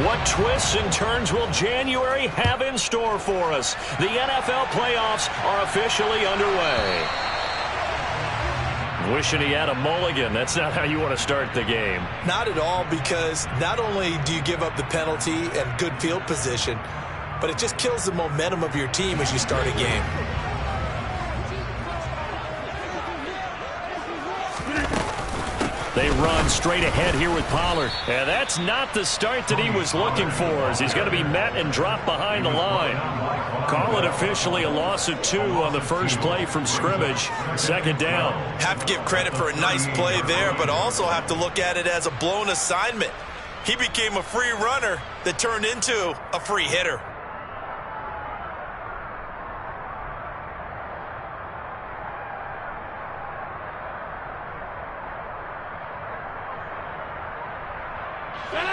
What twists and turns will January have in store for us? The NFL playoffs are officially underway. Wishing he had a mulligan. That's not how you want to start the game. Not at all, because not only do you give up the penalty and good field position, but it just kills the momentum of your team as you start a game. They run straight ahead here with Pollard. And that's not the start that he was looking for, as he's going to be met and dropped behind the line. Call it officially a loss of 2 on the first play from scrimmage. Second down. Have to give credit for a nice play there, but also have to look at it as a blown assignment. He became a free runner that turned into a free hitter.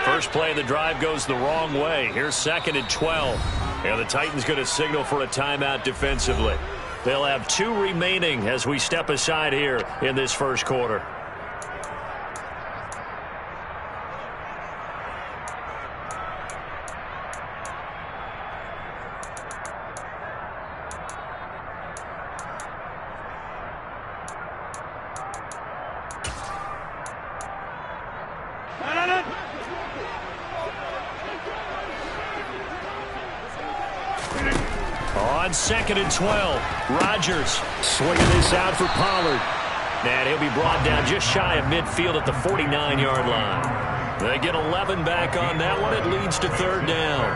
First play of the drive goes the wrong way. Here's 2nd and 12. And the Titans going to signal for a timeout defensively. They'll have 2 remaining as we step aside here in this first quarter. On 2nd and 12, Rodgers swinging this out for Pollard. And he'll be brought down just shy of midfield at the 49-yard line. They get 11 back on that one. It leads to 3rd down.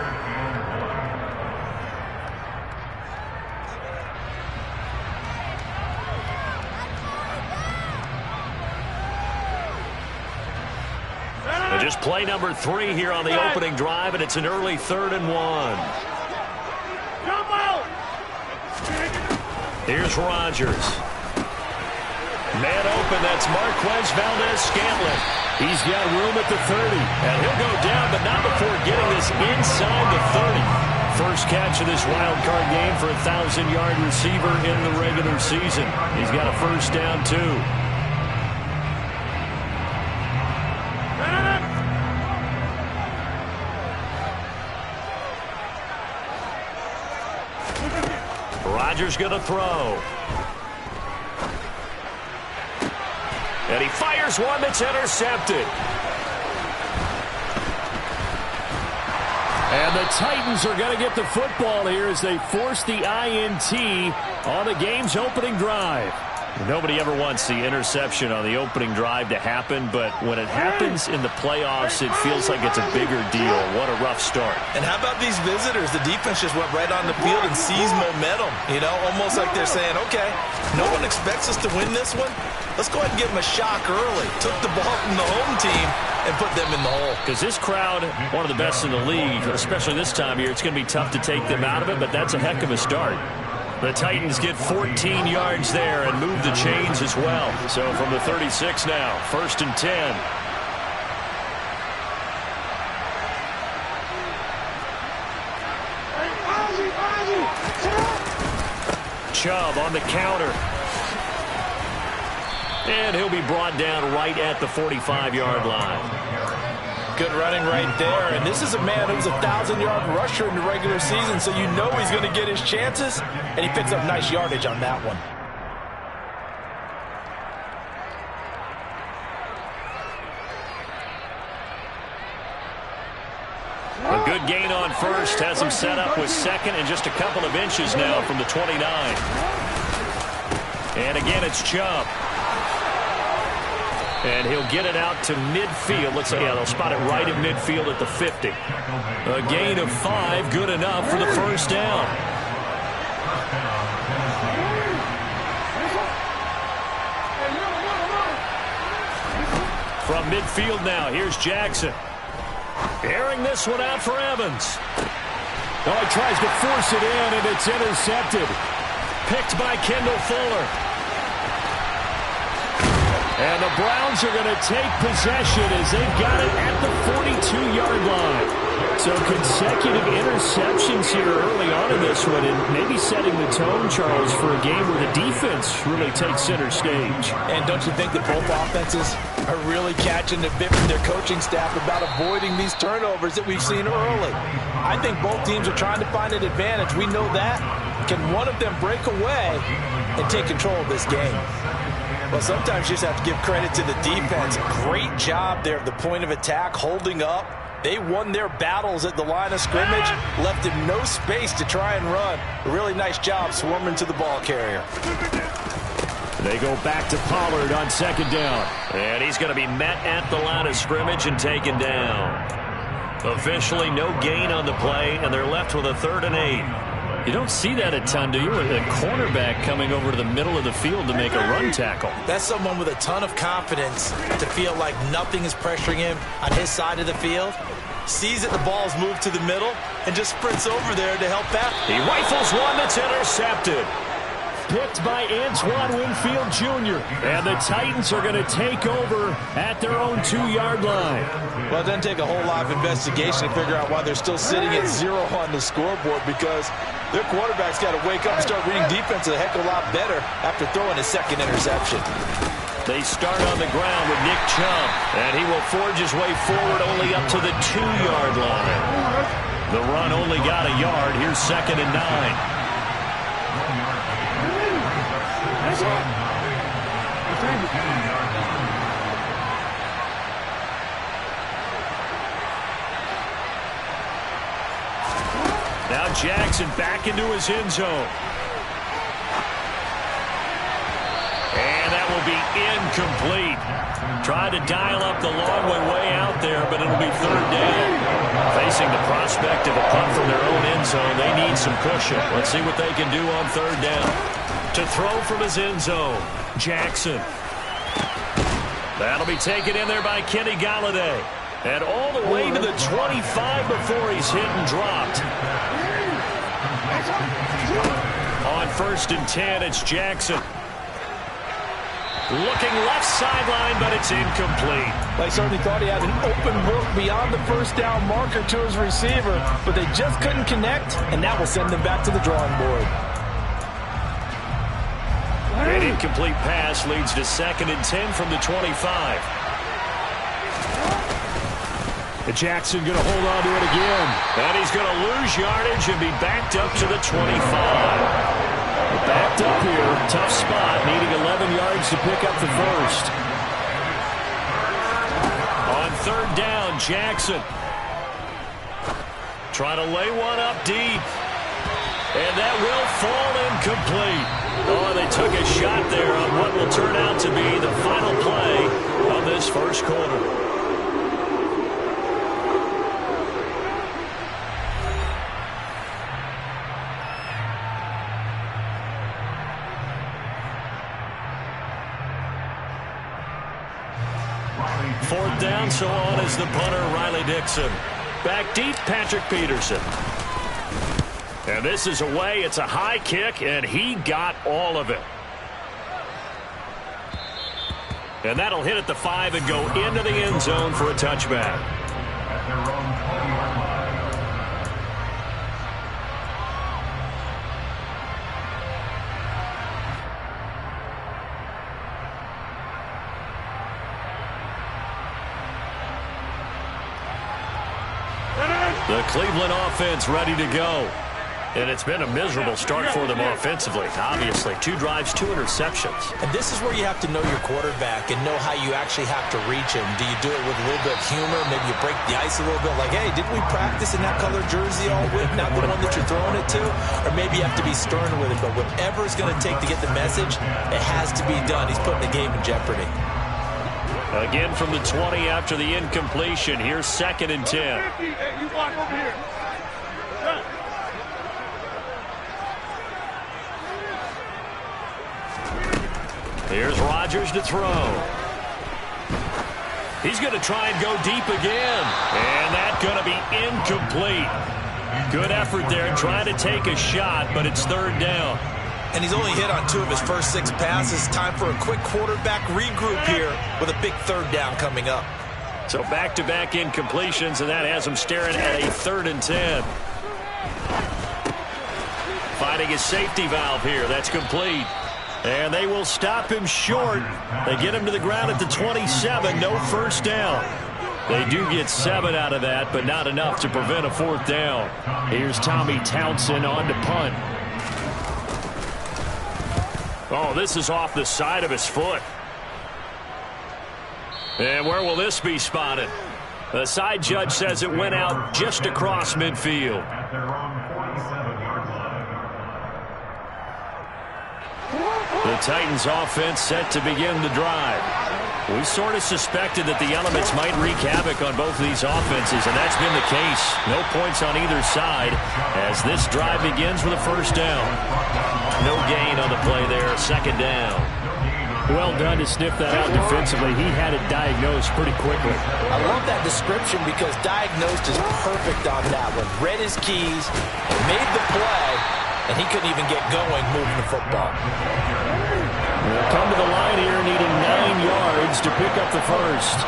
Just play number 3 here on the opening drive, and it's an early 3rd and 1. Here's Rodgers. Man open, that's Marquez Valdez-Scantling. He's got room at the 30, and he'll go down, but not before getting this inside the 30. First catch of this wild card game for a 1,000-yard receiver in the regular season. He's got a first down, too. Rodgers going to throw. And he fires one that's intercepted. And the Titans are going to get the football here as they force the INT on the game's opening drive. Nobody ever wants the interception on the opening drive to happen, but when it happens in the playoffs, it feels like it's a bigger deal. What a rough start. And how about these visitors? The defense just went right on the field and seized momentum. You know, almost like they're saying, okay, no one expects us to win this one. Let's go ahead and give them a shock early. Took the ball from the home team and put them in the hole. Because this crowd, one of the best in the league, especially this time of year, it's going to be tough to take them out of it, but that's a heck of a start. The Titans get 14 yards there and move the chains as well. So from the 36 now, 1st and 10. Chubb on the counter. And he'll be brought down right at the 45-yard line. Good running right there, and this is a man who's a 1,000-yard rusher in the regular season, so you know he's going to get his chances, and he picks up nice yardage on that one. A good gain on first has him set up with 2nd and just a couple of inches now from the 29. And again, it's Chubb. And he'll get it out to midfield. Let's say, yeah, they'll spot it right at midfield at the 50. A gain of 5, good enough for the first down. From midfield now, here's Jackson. Airing this one out for Evans. Oh, he tries to force it in, and it's intercepted. Picked by Kendall Fuller. And the Browns are going to take possession as they've got it at the 42-yard line. So consecutive interceptions here early on in this one, and maybe setting the tone, Charles, for a game where the defense really takes center stage. And don't you think that both offenses are really catching the bit from their coaching staff about avoiding these turnovers that we've seen early? I think both teams are trying to find an advantage. We know that. Can one of them break away and take control of this game? Well, sometimes you just have to give credit to the defense. Great job there at the point of attack, holding up. They won their battles at the line of scrimmage, left him no space to try and run. A really nice job swarming to the ball carrier. They go back to Pollard on second down. And he's going to be met at the line of scrimmage and taken down. Officially no gain on the play, and they're left with a 3rd and 8. You don't see that a ton, do you? With a cornerback coming over to the middle of the field to make a run tackle. That's someone with a ton of confidence to feel like nothing is pressuring him on his side of the field. Sees that the ball's moved to the middle and just sprints over there to help out. He rifles one that's intercepted. Picked by Antoine Winfield Jr. And the Titans are going to take over at their own 2-yard line. Well, it doesn't take a whole lot of investigation to figure out why they're still sitting at 0 on the scoreboard, because their quarterback's got to wake up and start reading defense a heck of a lot better after throwing his 2nd interception. They start on the ground with Nick Chubb, and he will forge his way forward only up to the 2-yard line. The run only got a yard. Here's 2nd and 9. Now Jackson back into his end zone. And that will be incomplete. Tried to dial up the long way out there, but it'll be 3rd down. Facing the prospect of a punt from their own end zone, they need some cushion. Let's see what they can do on 3rd down. To throw from his end zone, Jackson. That'll be taken in there by Kenny Galladay. And all the way to the 25 before he's hit and dropped. On 1st and 10, it's Jackson. Looking left sideline, but it's incomplete. They certainly thought he had an open look beyond the 1st down marker to his receiver, but they just couldn't connect, and that will send them back to the drawing board. An incomplete pass leads to 2nd and 10 from the 25. And Jackson going to hold on to it again. And he's going to lose yardage and be backed up to the 25. Backed up here, tough spot, needing 11 yards to pick up the 1st. On 3rd down, Jackson. Trying to lay one up deep. And that will fall incomplete. Oh, they took a shot there on what will turn out to be the final play of this 1st quarter. Fourth down, so on is the punter, Riley Dixon. Back deep, Patrick Peterson. And this is away. It's a high kick, and he got all of it. And that'll hit at the 5 and go into the end zone for a touchback. The Cleveland offense ready to go. And it's been a miserable start for them offensively. Obviously, 2 drives, 2 interceptions. And this is where you have to know your quarterback and know how you actually have to reach him. Do you do it with a little bit of humor? Maybe you break the ice a little bit. Like, hey, didn't we practice in that color jersey all week? Not the one that you're throwing it to? Or maybe you have to be stern with it. But whatever it's going to take to get the message, it has to be done. He's putting the game in jeopardy. Again from the 20 after the incompletion. Here's 2nd and 10. Hey, you walk over here. Here's Rodgers to throw. He's going to try and go deep again. And that's going to be incomplete. Good effort there trying to take a shot, but it's 3rd down. And he's only hit on 2 of his first 6 passes. Time for a quick quarterback regroup here with a big 3rd down coming up. So back-to-back incompletions, and that has them staring at a 3rd and 10. Finding a safety valve here. That's complete. And they will stop him short. They get him to the ground at the 27. No first down. They do get 7 out of that, but not enough to prevent a 4th down. Here's Tommy Townsend on to punt. Oh, this is off the side of his foot. And where will this be spotted? The side judge says it went out just across midfield. The Titans offense set to begin the drive. We sort of suspected that the elements might wreak havoc on both of these offenses, and that's been the case. No points on either side as this drive begins with a first down. No gain on the play there, 2nd down. Well done to sniff that out defensively. He had it diagnosed pretty quickly. I love that description because diagnosed is perfect on that one. Read his keys, made the play, and he couldn't even get going moving the football. They'll come to the line here needing 9 yards to pick up the first.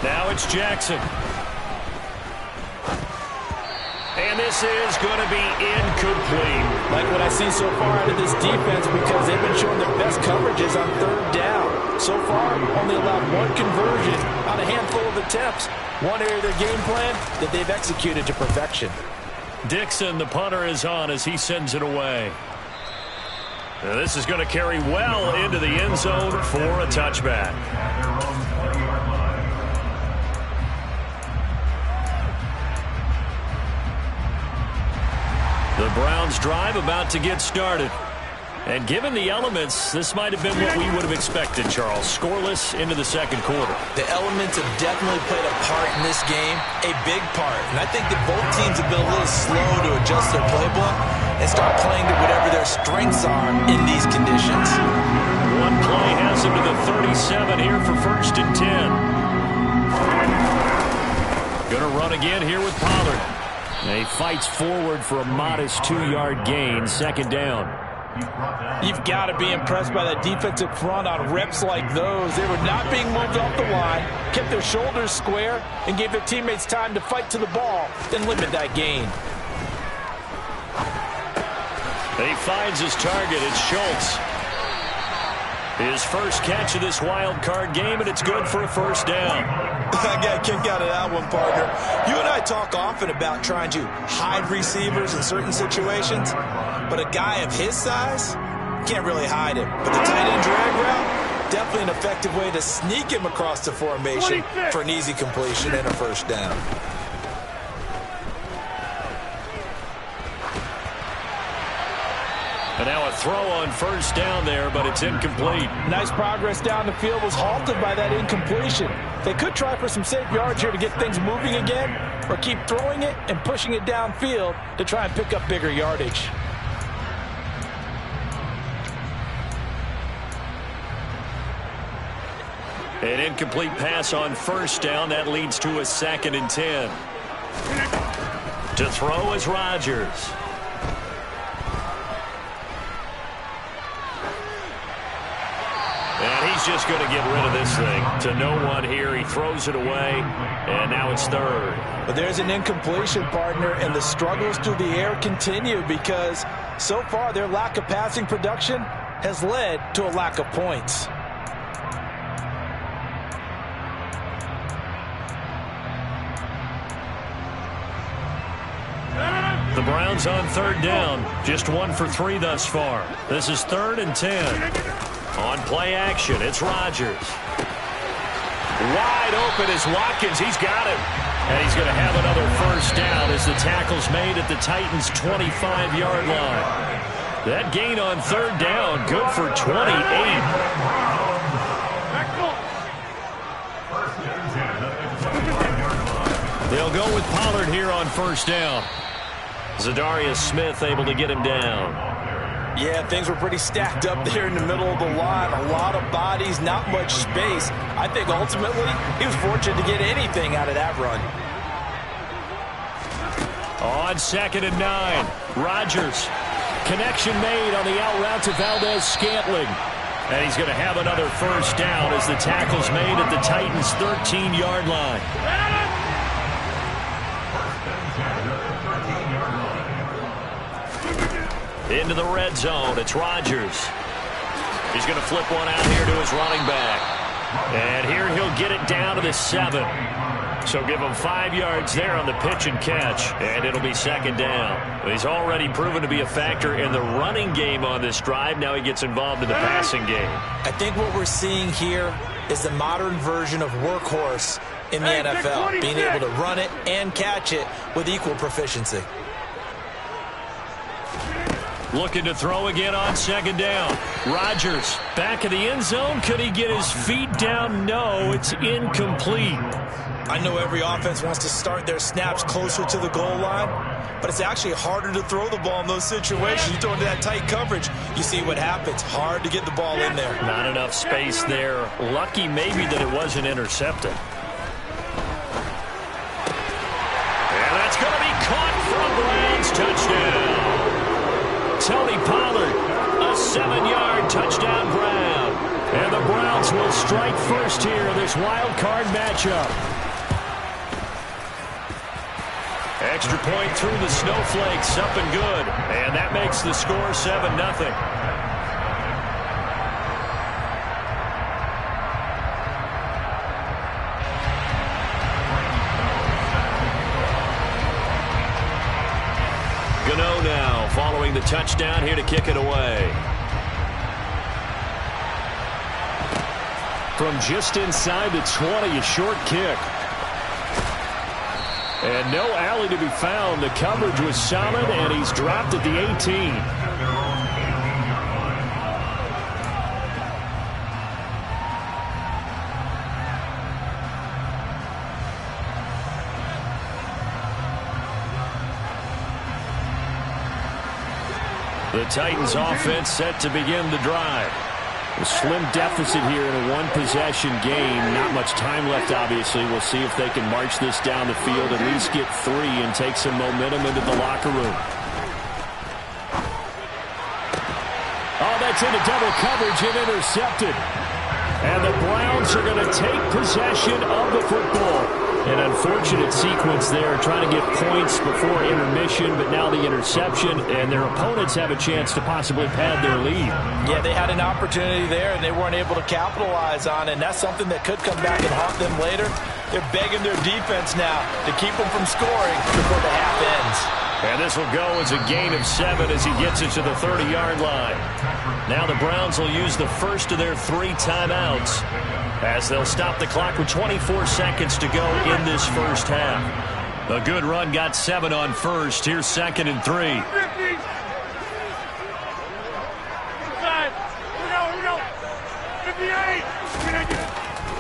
Now it's Jackson. And this is going to be incomplete. Like what I see so far out of this defense because they've been showing their best coverages on 3rd down. So far, only allowed 1 conversion on a handful of attempts. One area of their game plan that they've executed to perfection. Dixon, the punter, is on as he sends it away. Now this is going to carry well into the end zone for a touchback. The Browns drive about to get started. And given the elements, this might have been what we would have expected, Charles. Scoreless into the 2nd quarter. The elements have definitely played a part in this game, a big part. And I think that both teams have been a little slow to adjust their playbook and start playing to whatever their strengths are in these conditions. One play has him to the 37 here for 1st and 10. Going to run again here with Pollard. And he fights forward for a modest 2-yard gain, 2nd down. You've got to be impressed by that defensive front on reps like those. They were not being moved off the line, kept their shoulders square, and gave their teammates time to fight to the ball, then limit that gain. He finds his target. It's Schultz. His first catch of this wild card game, and it's good for a 1st down. I got a kick out of that one, partner. You and I talk often about trying to hide receivers in certain situations, but a guy of his size can't really hide him. But the tight end drag route, definitely an effective way to sneak him across the formation for an easy completion and a 1st down. And now a throw on 1st down there, but it's incomplete. Nice progress down the field was halted by that incompletion. They could try for some safe yards here to get things moving again, or keep throwing it and pushing it downfield to try and pick up bigger yardage. An incomplete pass on 1st down. That leads to a 2nd and 10. To throw is Rodgers. And he's just going to get rid of this thing. To no one here. He throws it away, and now it's 3rd. But there's an incompletion, partner, and the struggles through the air continue because so far their lack of passing production has led to a lack of points. The Browns on 3rd down. Just 1 for 3 thus far. This is 3rd and 10. On play action, it's Rodgers. Wide open is Watkins. He's got it. And he's going to have another 1st down as the tackle's made at the Titans' 25-yard line. That gain on 3rd down, good for 28. They'll go with Pollard here on 1st down. Zadarius Smith able to get him down. Yeah, things were pretty stacked up there in the middle of the line. A lot of bodies, not much space. I think ultimately he was fortunate to get anything out of that run. On 2nd and 9, Rodgers. Connection made on the out route to Valdez-Scantling. And he's going to have another first down as the tackle's made at the Titans' 13-yard line. Into the red zone, it's Rodgers. He's going to flip one out here to his running back. And here he'll get it down to the 7. So give him 5 yards there on the pitch and catch, and it'll be second down. He's already proven to be a factor in the running game on this drive. Now he gets involved in the passing game. I think what we're seeing here is the modern version of workhorse in the NFL, being able to run it and catch it with equal proficiency. Looking to throw again on second down. Rodgers back in the end zone. Could he get his feet down? No, it's incomplete. I know every offense wants to start their snaps closer to the goal line, but it's actually harder to throw the ball in those situations. You throw into that tight coverage, you see what happens. Hard to get the ball in there. Not enough space there. Lucky maybe that it wasn't intercepted. And that's going to be caught from Browns. Touchdown. Tony Pollard, a 7-yard touchdown grab. And the Browns will strike first here in this wild card matchup. Extra point through the snowflakes, up and good. And that makes the score 7-0. Gano now following the touchdown here to kick it away. From just inside the 20, a short kick. And no alley to be found. The coverage was solid, and he's dropped at the 18. The Titans offense set to begin the drive. A slim deficit here in a one-possession game. Not much time left, obviously. We'll see if they can march this down the field, at least get 3, and take some momentum into the locker room. Oh, that's into double coverage and intercepted. And the Browns are going to take possession of the football. An unfortunate sequence there, trying to get points before intermission, but now the interception, and their opponents have a chance to possibly pad their lead. Yeah, they had an opportunity there, and they weren't able to capitalize on it, and that's something that could come back and haunt them later. They're begging their defense now to keep them from scoring before the half ends. And this will go as a gain of 7 as he gets it to the 30-yard line. Now the Browns will use the first of their 3 timeouts, as they'll stop the clock with 24 seconds to go in this first half. A good run got 7 on first. Here's 2nd and 3.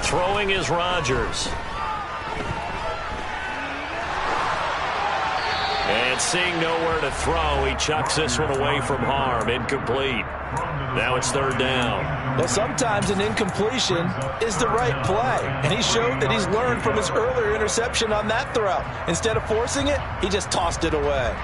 Throwing is Rodgers. And seeing nowhere to throw, he chucks this one away from harm. Incomplete. Now it's 3rd down. Well, sometimes an incompletion is the right play, and he showed that he's learned from his earlier interception on that throw. Instead of forcing it, he just tossed it away.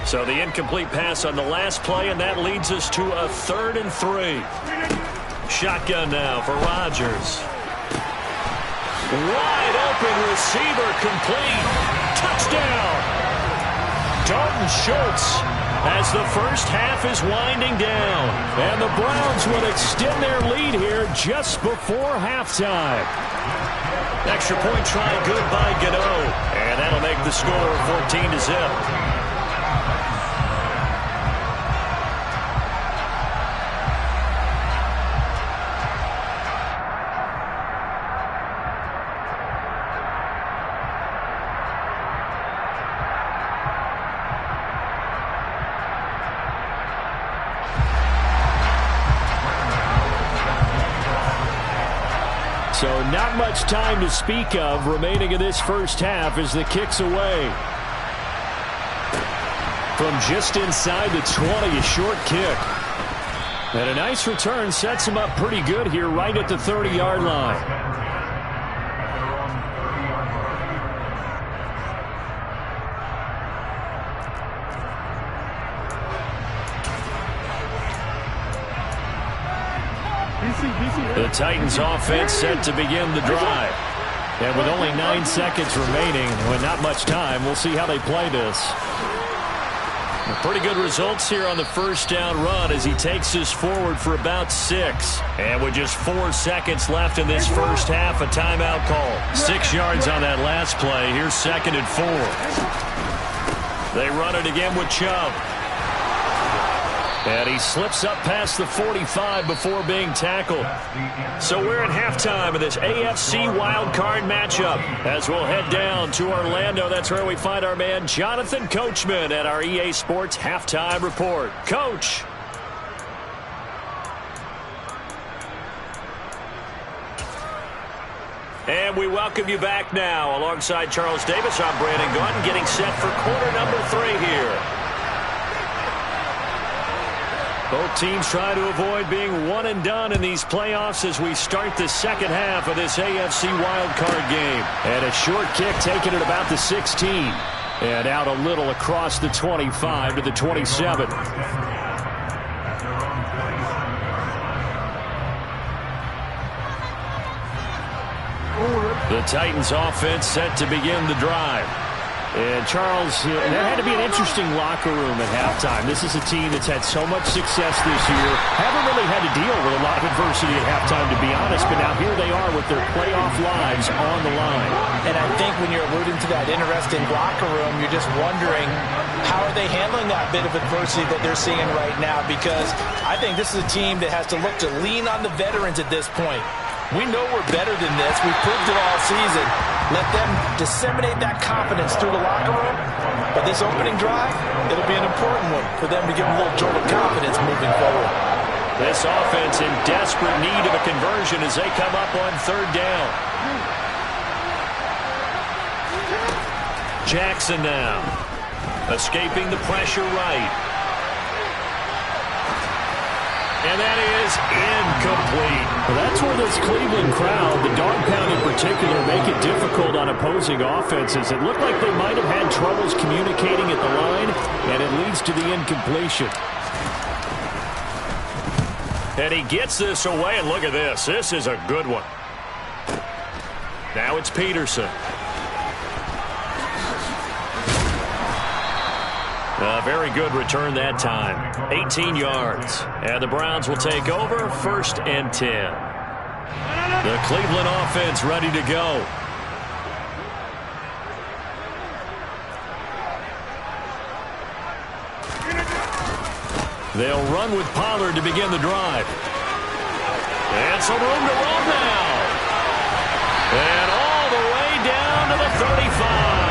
So the incomplete pass on the last play, and that leads us to a 3rd and 3. Shotgun now for Rodgers. Wide open receiver, complete. Touchdown! Dalton Schultz, as the first half is winding down. And the Browns will extend their lead here just before halftime. Extra point try good by Gano. And that'll make the score 14-0. So not much time to speak of remaining in this first half as the kick's away. From just inside the 20, a short kick. And a nice return sets him up pretty good here right at the 30-yard line. The Titans offense set to begin the drive. And with only 9 seconds remaining, with not much time, we'll see how they play this. Pretty good results here on the first down run as he takes us forward for about 6. And with just 4 seconds left in this first half, a timeout call. 6 yards on that last play. Here's 2nd and 4. They run it again with Chubb. And he slips up past the 45 before being tackled. So we're at halftime of this AFC wildcard matchup. As we'll head down to Orlando, that's where we find our man Jonathan Coachman at our EA Sports Halftime Report. Coach. And we welcome you back now. Alongside Charles Davis, I'm Brandon Gaudin, getting set for quarter number 3 here. Both teams try to avoid being one and done in these playoffs as we start the second half of this AFC wildcard game. And a short kick taken at about the 16. And out a little across the 25 to the 27. The Titans offense set to begin the drive. And Charles, that had to be an interesting locker room at halftime. This is a team that's had so much success this year. Haven't really had to deal with a lot of adversity at halftime, to be honest. But now here they are with their playoff lives on the line. And I think when you're alluding to that interesting locker room, you're just wondering how are they handling that bit of adversity that they're seeing right now? Because I think this is a team that has to look to lean on the veterans at this point. We know we're better than this. We've proved it all season. Let them disseminate that confidence through the locker room. But this opening drive, it'll be an important one for them to give them a little jolt of confidence moving forward. This offense in desperate need of a conversion as they come up on 3rd down. Jackson now. Escaping the pressure right. And that is incomplete. Well, that's where this Cleveland crowd, the dog pound in particular, make it difficult on opposing offenses. It looked like they might have had troubles communicating at the line, and it leads to the incompletion. And he gets this away, and look at this. This is a good one. Now it's Peterson. A very good return that time. 18 yards. And the Browns will take over 1st and 10. The Cleveland offense ready to go. They'll run with Pollard to begin the drive. And some room to run now. And all the way down to the 35.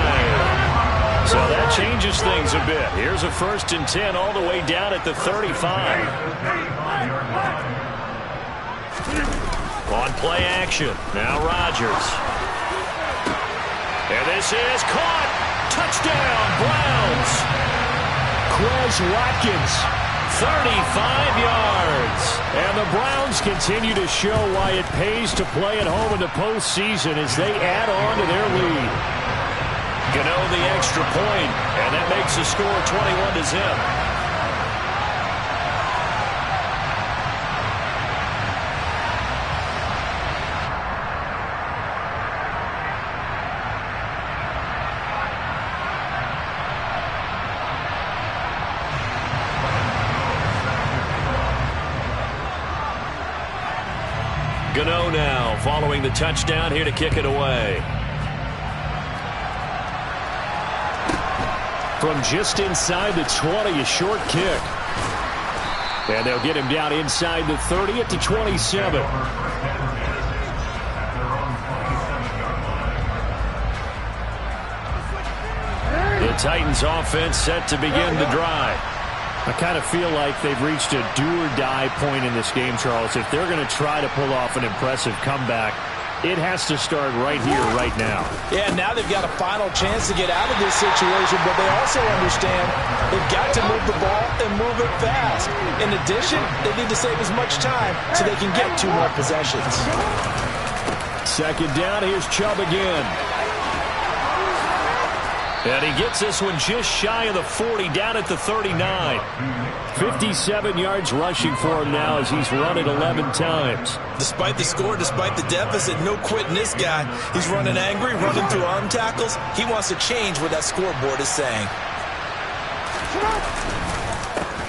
So that changes things a bit. Here's a 1st and 10 all the way down at the 35. On play action. Now Rodgers. And this is caught. Touchdown, Browns. Quez Watkins, 35 yards. And the Browns continue to show why it pays to play at home in the postseason as they add on to their lead. Gano the extra point, and that makes the score 21-0. Gano now following the touchdown here to kick it away. From just inside the 20, a short kick. And they'll get him down inside the 30 at the 27. The Titans offense set to begin the drive. I kind of feel like they've reached a do-or-die point in this game, Charles. If they're going to try to pull off an impressive comeback, It has to start right here, right now. Yeah, now they've got a final chance to get out of this situation, but they also understand they've got to move the ball and move it fast. In addition, they need to save as much time so they can get 2 more possessions. Second down, here's Chubb again. And he gets this one just shy of the 40, down at the 39. 57 yards rushing for him now as he's run it 11 times. Despite the score, despite the deficit, no quitting this guy. He's running angry, running through arm tackles. He wants to change what that scoreboard is saying.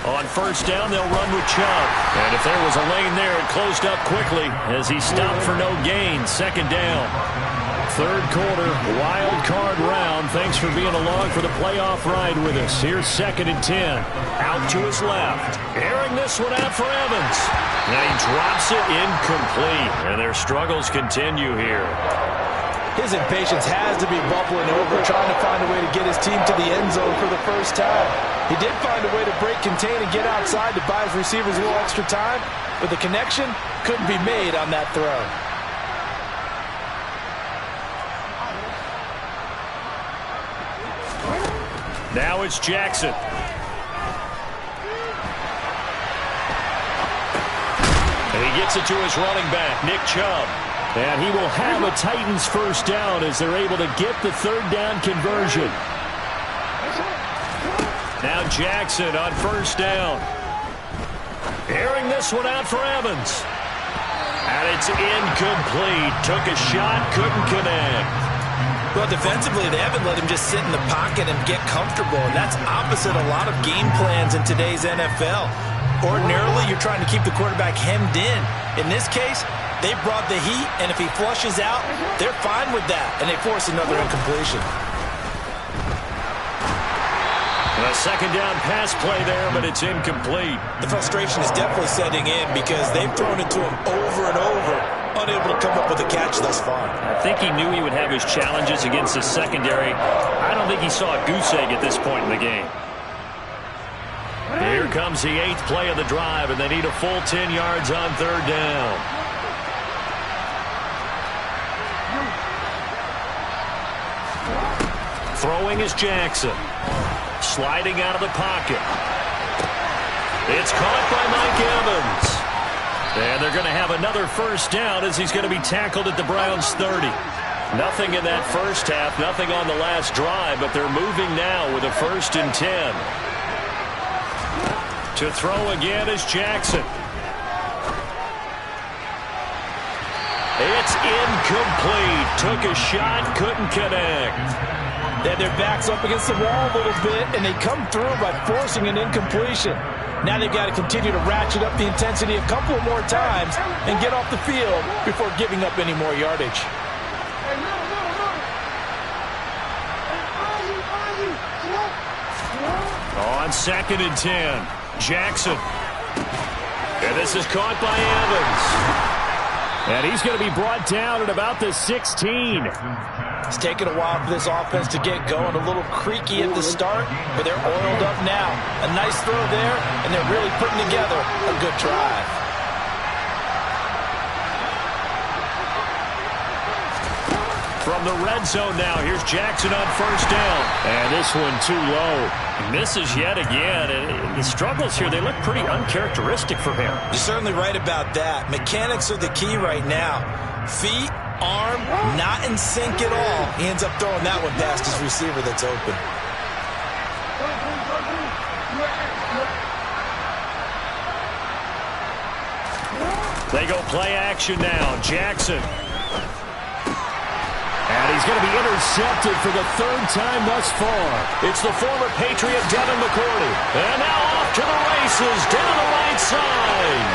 On first down, they'll run with Chubb. And if there was a lane there, it closed up quickly as he stopped for no gain. Second down. Third quarter, wild card round. Thanks for being along for the playoff ride with us. Here's 2nd and 10. Out to his left. Airing this one out for Evans. And he drops it incomplete. And their struggles continue here. His impatience has to be bubbling over, trying to find a way to get his team to the end zone for the first time. He did find a way to break, contain, and get outside to buy his receivers a little extra time, but the connection couldn't be made on that throw. Now it's Jackson. And he gets it to his running back, Nick Chubb. And he will have a Titans first down as they're able to get the third down conversion. Now Jackson on first down. Airing this one out for Evans. And it's incomplete. Took a shot, couldn't connect. Well, defensively, they haven't let him just sit in the pocket and get comfortable, and that's opposite a lot of game plans in today's NFL. Ordinarily, you're trying to keep the quarterback hemmed in. In this case, they brought the heat, and if he flushes out, they're fine with that, and they force another incompletion. A second down pass play there, but it's incomplete. The frustration is definitely setting in because they've thrown it to him over and over, unable to come up with a catch thus far. I think he knew he would have his challenges against the secondary. I don't think he saw a goose egg at this point in the game. Here comes the 8th play of the drive, and they need a full 10 yards on third down. Throwing is Jackson. Sliding out of the pocket. It's caught by Mike Evans. And they're going to have another first down as he's going to be tackled at the Browns' 30. Nothing in that first half, nothing on the last drive, but they're moving now with a 1st and 10. To throw again is Jackson. It's incomplete. Took a shot, couldn't connect. They had their backs up against the wall a little bit, and they come through by forcing an incompletion. Now they've got to continue to ratchet up the intensity a couple more times and get off the field before giving up any more yardage. On 2nd and 10, Jackson. And this is caught by Evans. And he's going to be brought down at about the 16. It's taken a while for this offense to get going. A little creaky at the start, but they're oiled up now. A nice throw there, and they're really putting together a good drive. From the red zone now, here's Jackson on first down. And this one too low. Misses yet again. And the struggles here, they look pretty uncharacteristic for him. You're certainly right about that. Mechanics are the key right now. Feet, arm, not in sync at all. He ends up throwing that one past his receiver that's open. They go play action now. Jackson. And he's going to be intercepted for the 3rd time thus far. It's the former Patriot Devin McCourty. And now off to the races down the right side.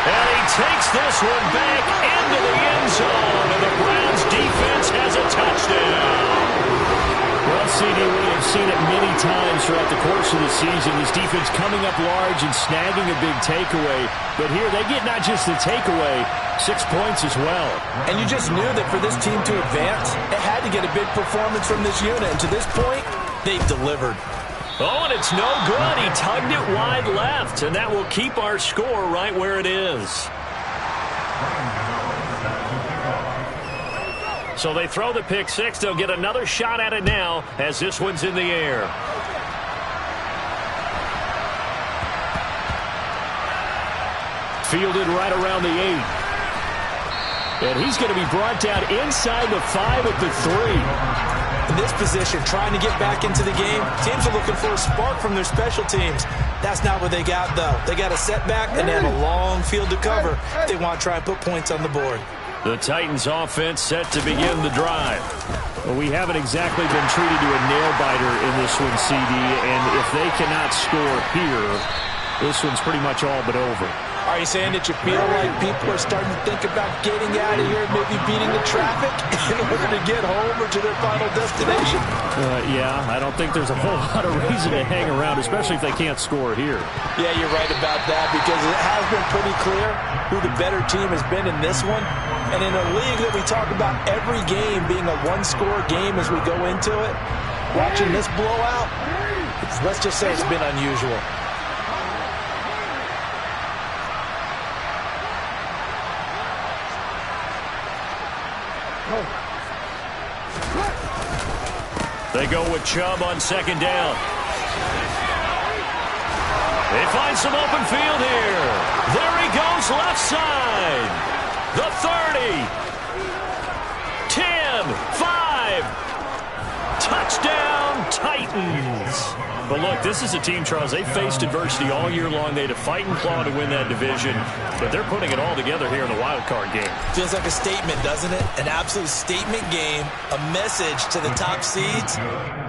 And he takes this one back into the end zone. And the Browns defense has a touchdown. Well, CD, we have seen it many times throughout the course of the season. This defense coming up large and snagging a big takeaway. But here they get not just the takeaway, 6 points as well. And you just knew that for this team to advance, it had to get a big performance from this unit. And to this point, they've delivered. Oh, and it's no good. He tugged it wide left, and that will keep our score right where it is. So they throw the pick six. They'll get another shot at it now as this one's in the air. Fielded right around the 8. And he's going to be brought down inside the 5 at the 3. In this position, trying to get back into the game, teams are looking for a spark from their special teams. That's not what they got, though. They got a setback, and they have a long field to cover if they want to try and put points on the board. The Titans offense set to begin the drive. Well, we haven't exactly been treated to a nail-biter in this one, CD, and if they cannot score here, this one's pretty much all but over. Are you saying that you feel like people are starting to think about getting out of here, maybe beating the traffic in order to get home or to their final destination? Yeah, I don't think there's a whole lot of reason to hang around, especially if they can't score here. Yeah, you're right about that because it has been pretty clear who the better team has been in this one. And in a league that we talk about every game being a one-score game as we go into it, watching this blowout, let's just say it's been unusual. They go with Chubb on second down. They find some open field here. There he goes left side. The 30. 10, 5. Touchdown, Titans. But look, this is a team, Charles, they faced adversity all year long. They had to fight and claw to win that division, but they're putting it all together here in the wild card game. Feels like a statement, doesn't it? An absolute statement game, a message to the top seeds.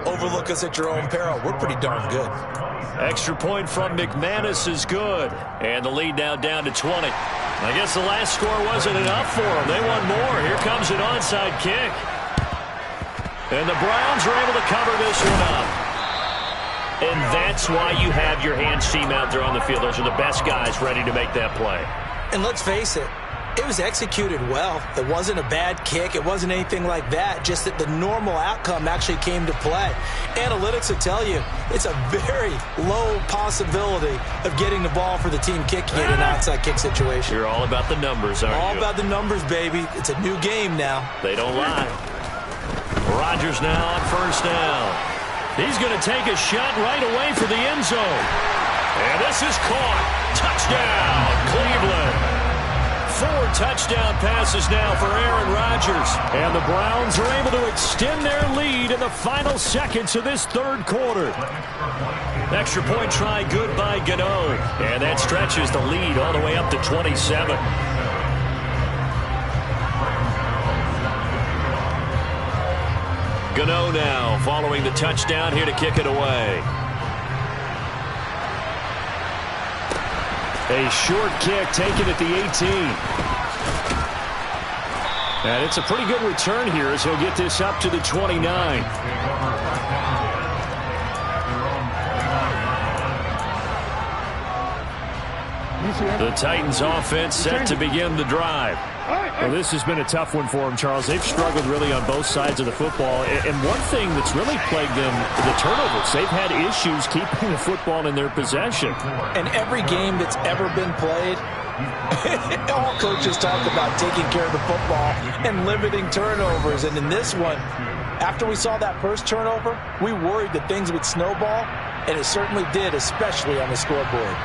Overlook us at your own peril. We're pretty darn good. Extra point from McManus is good, and the lead now down to 20. I guess the last score wasn't enough for them. They want more. Here comes an onside kick. And the Browns are able to cover this one up. And that's why you have your hands team out there on the field. Those are the best guys ready to make that play. And let's face it, it was executed well. It wasn't a bad kick. It wasn't anything like that. Just that the normal outcome actually came to play. Analytics will tell you it's a very low possibility of getting the ball for the team kicking it in an onside kick situation. You're all about the numbers, aren't you? All about the numbers, baby. It's a new game now. They don't lie. Rodgers now on first down. He's going to take a shot right away for the end zone. And this is caught. Touchdown, Cleveland. 4 touchdown passes now for Aaron Rodgers. And the Browns are able to extend their lead in the final seconds of this third quarter. Extra point try good by Gano. And that stretches the lead all the way up to 27. Gano now following the touchdown here to kick it away. A short kick taken at the 18. And it's a pretty good return here as he'll get this up to the 29. The Titans offense set to begin the drive. Well, this has been a tough one for them, Charles. They've struggled really on both sides of the football. And one thing that's really plagued them, the turnovers. They've had issues keeping the football in their possession. And every game that's ever been played, all coaches talk about taking care of the football and limiting turnovers. And in this one, after we saw that first turnover, we worried that things would snowball, and it certainly did, especially on the scoreboard.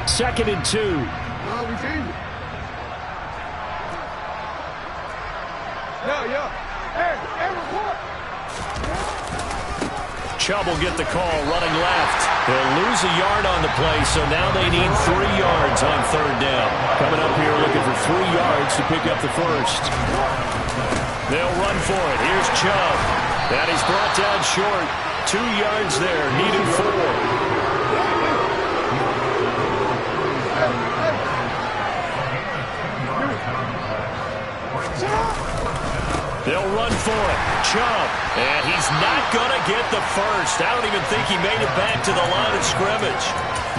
Second and 2. Chubb will get the call running left. They'll lose a yard on the play, so now they need 3 yards on third down. Coming up here looking for 3 yards to pick up the first. They'll run for it. Here's Chubb. That is brought down short. 2 yards there, needed 4. They'll run for it. Chubb. And he's not going to get the first. I don't even think he made it back to the line of scrimmage.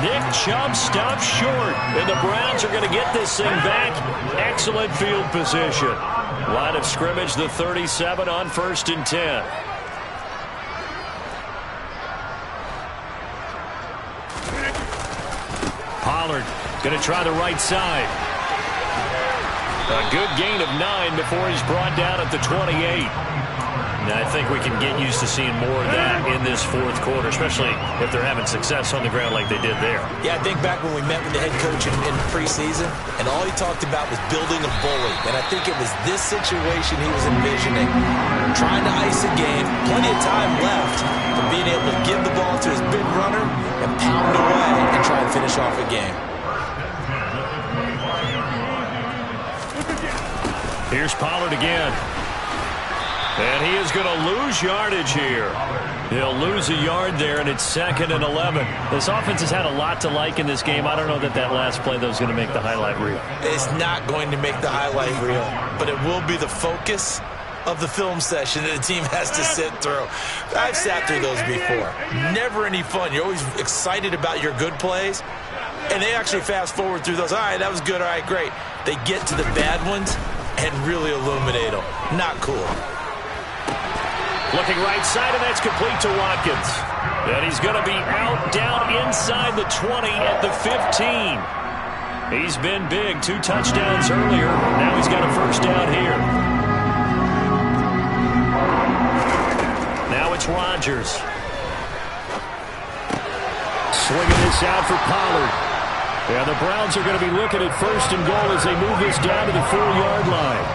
Nick Chubb stopped short, and the Browns are going to get this thing back. Excellent field position. Line of scrimmage, the 37 on 1st and 10. Pollard going to try the right side. A good gain of 9 before he's brought down at the 28. And I think we can get used to seeing more of that in this fourth quarter, especially if they're having success on the ground like they did there. Yeah, I think back when we met with the head coach in preseason, and all he talked about was building a bully. And I think it was this situation he was envisioning. Trying to ice a game, plenty of time left, but being able to give the ball to his big runner and pound away and try and finish off a game. Here's Pollard again. And he is going to lose yardage here. He'll lose a yard there, and it's 2nd and 11. This offense has had a lot to like in this game. I don't know that last play, though, is going to make the highlight reel. It's not going to make the highlight reel, but it will be the focus of the film session that the team has to sit through. I've sat through those before. Never any fun. You're always excited about your good plays, and they actually fast forward through those. All right, that was good. All right, great. They get to the bad ones and really illuminate them. Not cool. Looking right side, and that's complete to Watkins. And he's going to be out down inside the 20 at the 15. He's been big. 2 touchdowns earlier. Now he's got a first down here. Now it's Rodgers. Swinging this out for Pollard. Yeah, the Browns are going to be looking at 1st and goal as they move this down to the 4-yard line.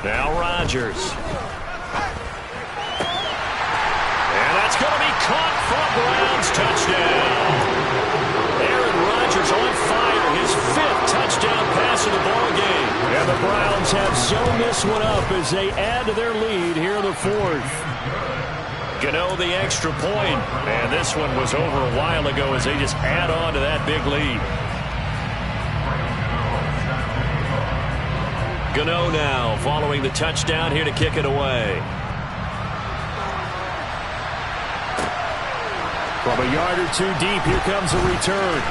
Now Rodgers. And that's going to be caught for a Browns touchdown. Aaron Rodgers on fire. His 5th touchdown pass of the ball game. And the Browns have sewn this one up as they add to their lead here in the 4th. Gano the extra point. And this one was over a while ago as they just add on to that big lead. Gano now following the touchdown here to kick it away. From a yard or 2 deep, here comes a return.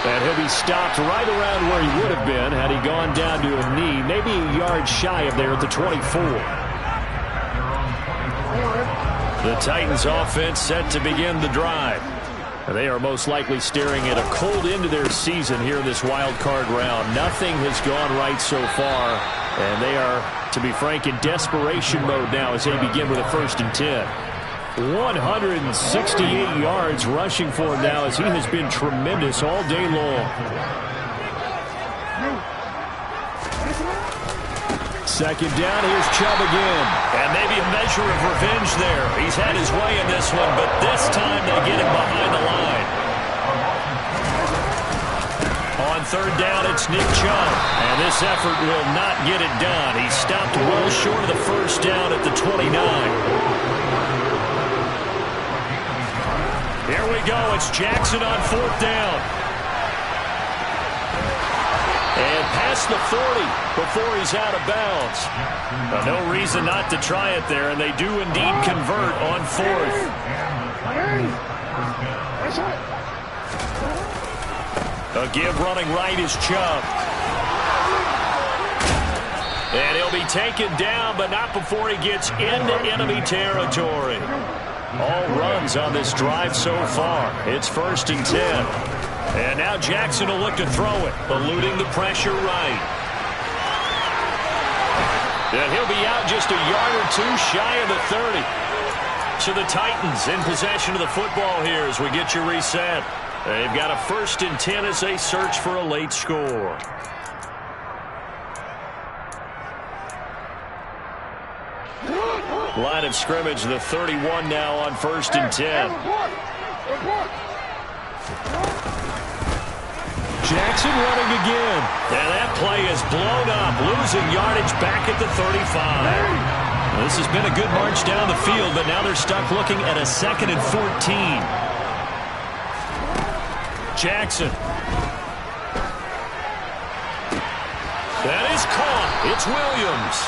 And he'll be stopped right around where he would have been had he gone down to a knee, maybe a yard shy of there at the 24. The Titans offense set to begin the drive. They are most likely staring at a cold end to their season here in this wild card round. Nothing has gone right so far, and they are, to be frank, in desperation mode now as they begin with a 1st and 10. 168 yards rushing for him now as he has been tremendous all day long. 2nd down, here's Chubb again. And maybe a measure of revenge there. He's had his way in this one, but this time they get him behind the line. On 3rd down, it's Nick Chubb. And this effort will not get it done. He stopped well short of the 1st down at the 29. Here we go. It's Jackson on 4th down. And past the 40 before he's out of bounds. No reason not to try it there, and they do indeed convert on 4th. A give running right is Chubb. And he'll be taken down, but not before he gets into enemy territory. All runs on this drive so far. It's 1st and 10. And now Jackson will look to throw it, eluding the pressure right. And he'll be out just a yard or 2 shy of the 30. So the Titans in possession of the football here as we get you reset. They've got a 1st and 10 as they search for a late score. Line of scrimmage, the 31 now on 1st and 10. Jackson running again. And that play is blown up, losing yardage back at the 35. This has been a good march down the field, but now they're stuck looking at a 2nd and 14. Jackson. That is caught. It's Williams.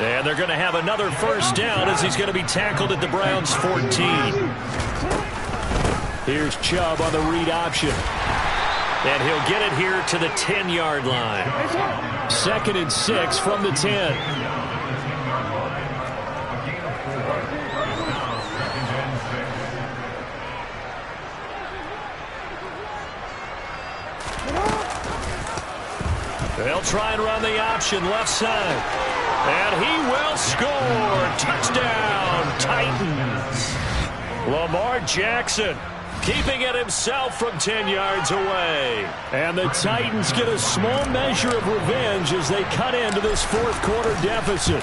And they're going to have another first down as he's going to be tackled at the Browns' 14. Here's Chubb on the read option. And he'll get it here to the 10-yard line. 2nd and 6 from the 10. They'll try and run the option left side. And he will score. Touchdown, Titans. Lamar Jackson keeping it himself from 10 yards away. And the Titans get a small measure of revenge as they cut into this fourth quarter deficit.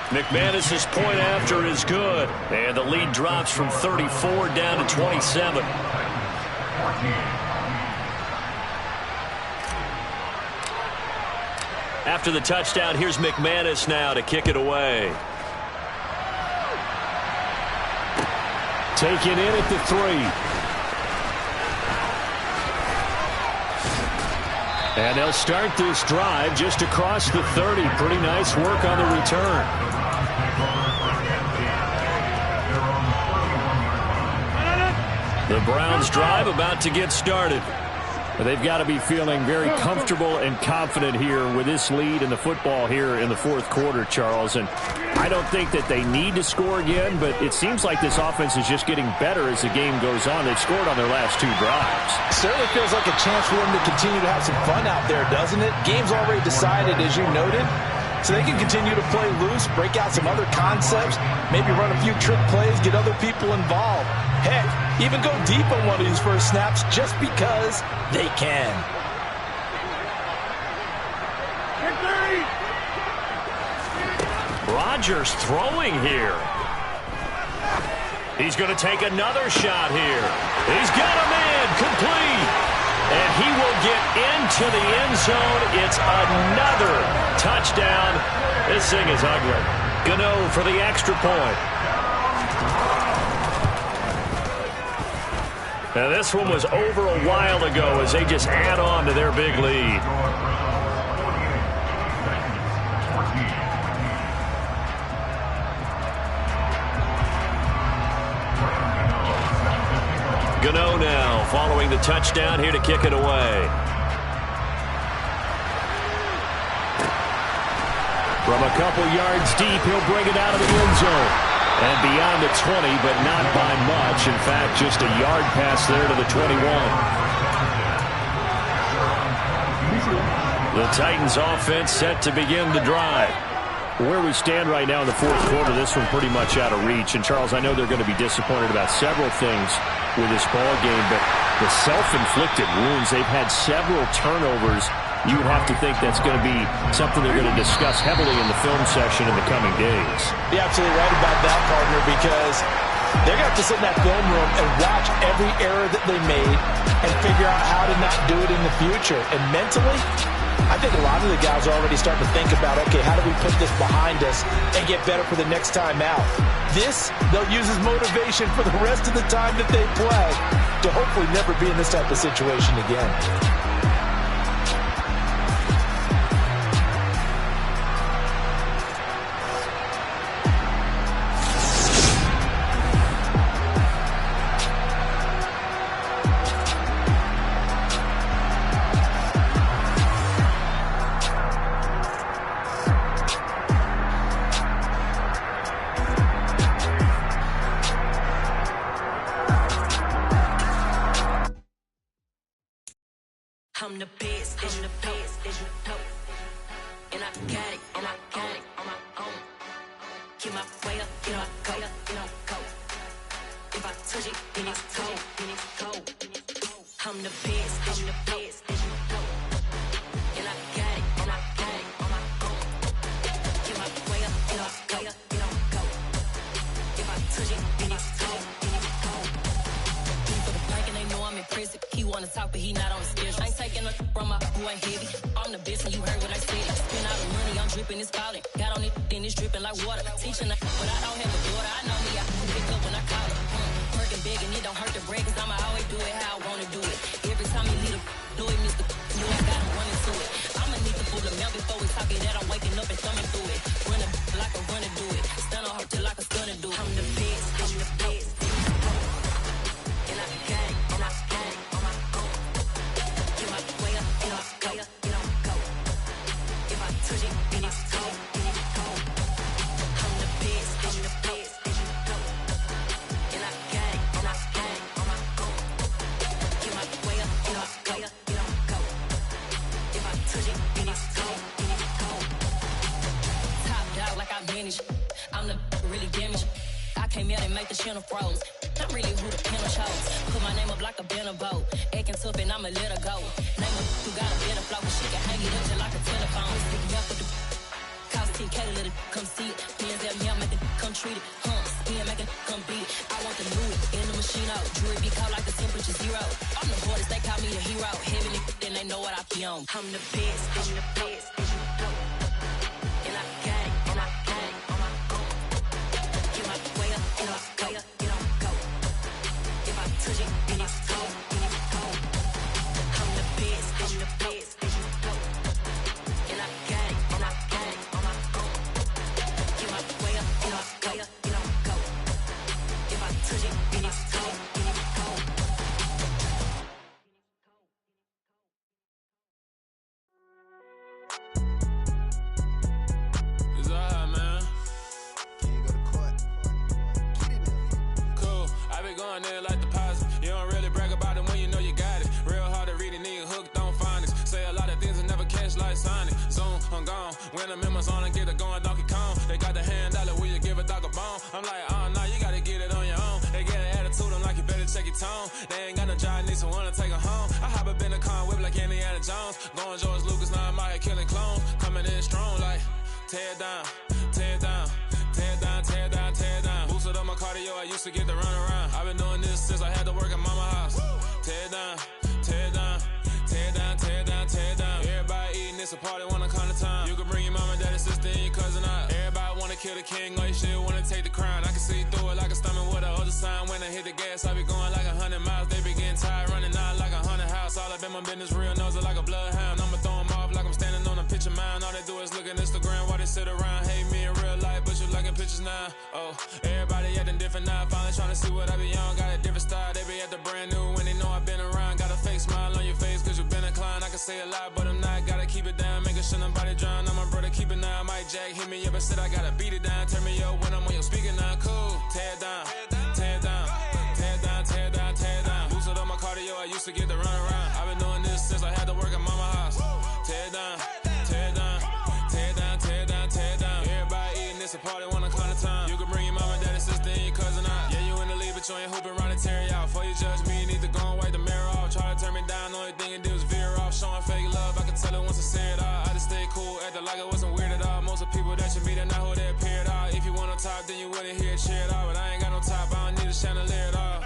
McManus's point after is good. And the lead drops from 34 down to 27. After the touchdown, here's McManus now to kick it away. Taken in at the 3. And they'll start this drive just across the 30. Pretty nice work on the return. The Browns drive about to get started. They've got to be feeling very comfortable and confident here with this lead in the football here in the fourth quarter, Charles. And I don't think that they need to score again, but it seems like this offense is just getting better as the game goes on. They've scored on their last 2 drives. Certainly feels like a chance for them to continue to have some fun out there, doesn't it? Game's already decided, as you noted. So they can continue to play loose, break out some other concepts, maybe run a few trick plays, get other people involved. Heck, even go deep on one of these first snaps just because they can. Rodgers throwing here. He's going to take another shot here. He's got him in, complete. And he will get into the end zone. It's another touchdown. This thing is ugly. Gano for the extra point. Now this one was over a while ago as they just add on to their big lead. Gano now following the touchdown here to kick it away. From a couple yards deep, he'll bring it out of the end zone. And beyond the 20, but not by much. In fact, just a yard pass there to the 21. The Titans offense set to begin the drive. Where we stand right now in the fourth quarter, this one pretty much out of reach. And, Charles, I know they're going to be disappointed about several things with this ball game, but the self-inflicted wounds, they've had several turnovers. You would have to think that's going to be something they're going to discuss heavily in the film session in the coming days. You're absolutely right about that, partner, because they're going to have to sit in that film room and watch every error that they made and figure out how to not do it in the future. And mentally, I think a lot of the guys are already starting to think about, okay, how do we put this behind us and get better for the next time out? This, they'll use as motivation for the rest of the time that they play to hopefully never be in this type of situation again. I'm the best, and the best, and I got it, and I own it on my own. Get my way up, get my go, go. If I touch it, then it's cold, I'm the best, and the best, and I got it, and I own it on my own. Get my way up, get my go. If I touch it, then it's cold, For the blank and they know I'm impressive. He wanna talk, but he not on the schedule. I ain't taking a from my boy heavy. I'm the best, and you heard what I said. Spend all the money, I'm dripping, it's falling. Got on it, then it's dripping like water. Teaching, but I don't have a daughter. I know me, I can pick up when I call her. Working begging, it don't hurt to brag, cause I'ma always do it how I wanna do it. Every time he lead a do it, Mr. You I got him running to it. I'ma need to pull the mail before we talk it, that I'm waking up and thumbing through it. Run a like a runner do it. Stun on her till like a stunner do it. I'm the best, I'm the best. And I got it, and I got it on my own. Get my way up, and I go, and I go. If I touch it, then it's cold, then it's cold. I'm the best, and you know. And I got it, and I got it on my own. Get my way up, and I go, and I go. If I touch it, then it's cold, then it's cold. Top dog like I vanished. I'm the really damaged. I came out and make the channel froze. I'm really who the piano shows. Put my name up like a banner boat. Acting tough and I'ma let her go. Name her who got a better flow, but she can hang it up just like a telephone. Stick me up with the cost 10K to let it come see it. Hands at me, I make it come treat it. Spin, make it come beat it. I want the new in the machine out. Jewelry be cold like the temperature 0. I'm the hardest, they call me the hero. Heaven it, then they know what I be on. I'm the best, I'm the best, and you know. And I got it, and I got it on my own. Get my way up, and I go, and I go. If I touch it, then it's cold, then it's cold. I'm the best, I'm the best, and you know. And I got it, and I got it on my own. Get my way up, and I go, and I go. If I touch it, then it's cold, then it's cold. It's alright, man. Can you go to court? Get it now. Cool. I been going there like deposit. You don't really brag about it when you know you got it. Real hard to read it, nigga hooked on phonics. Say a lot of things and never catch like Sonic. Zoom, I'm gone. When I'm in my zone, I get it going Donkey Kong. They got the $100, will you give a dog a bone? I'm like, oh no, you gotta get it on your own. They get an attitude, I'm like, you better check your tone. They ain't got no job, need someone to take her home. I hop up in the car, whip like Indiana Jones. Going George Lucas, now I'm out here killing clones. Coming in strong like, tear it down, tear it down. Tear it down, tear it down, tear it down. Boosted up my cardio, I used to get to run around. I've been doing this since I had to work at mama house. Tear it down, tear it down, tear it down, tear it down, tear it down. Everybody eating, it's a party, wanna come to time. You can bring your mama, daddy, sister, and your cousin out. Everybody wanna kill the king, or you shit wanna take the crown. I can see through it like a stomach with a other sign. When I hit the gas, I be going like 100 miles. They be getting tired, running out like 100 house. All up in my business, real nose it like a bloodhound. I'ma throw 'em off like I'm standing on a picture mound. All they do is look at Instagram while they sit around. Hate me in real life, but you liking pictures now. Oh, everybody acting different now. Finally trying to see what I be on. Got a different style, they be at the brand new when they know I've been around. Got a fake smile on your face, cause you been inclined. I can say a lot, but I'm not. Gotta keep it down, making sure nobody drown. I'm my brother, keep it now. Mike Jack hit me up and said I gotta beat it down. Turn me up when I'm on your speaker now. Cool, tear it down, tear it down, tear it down, tear it down, tear it down. Boosted up my cardio, I used to get to run around. I've been doing this since I had to work at mama house. Tear it down, tear it down, tear it down, tear it down, tear it down. Everybody eating, it's a party, wanna come to time. You can bring your mama, daddy, sister, and your cousin out. Yeah, you in the lead, but you ain't hooping around and tear you out. Before you judge me, you need to go and wipe the mirror off. Try to turn me down, only thing it do is veer off. Showing fake love, I can tell it once I say it all. I just stay cool, acting like I wasn't weird at all. Most of the people that you meet are not who they appear at all. If you want on top, then you wouldn't hear it cheer at all. But I ain't got no top, I don't need a chandelier at all.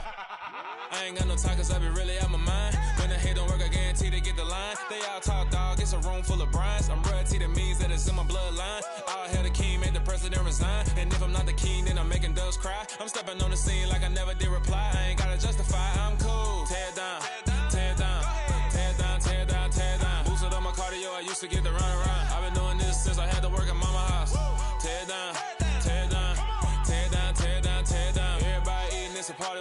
I ain't got no time, cause I be really out my mind. When the hate don't work, I guarantee they get the line. They all talk, dog, it's a room full of brinds. I'm royalty, that means that it's in my bloodline. All hail the king, made the president resign. And if I'm not the king, then I'm making doves cry. I'm stepping on the scene like I never did reply. I ain't gotta justify, I'm cool. Tear it down, tear it down, tear it down, tear it down, tear it down. Boosted up my cardio, I used to get to run around. I've been doing this since I had to work at mama house. Tear it down, tear it down, tear it down, tear it down, tear it down. Everybody eating, it's a party.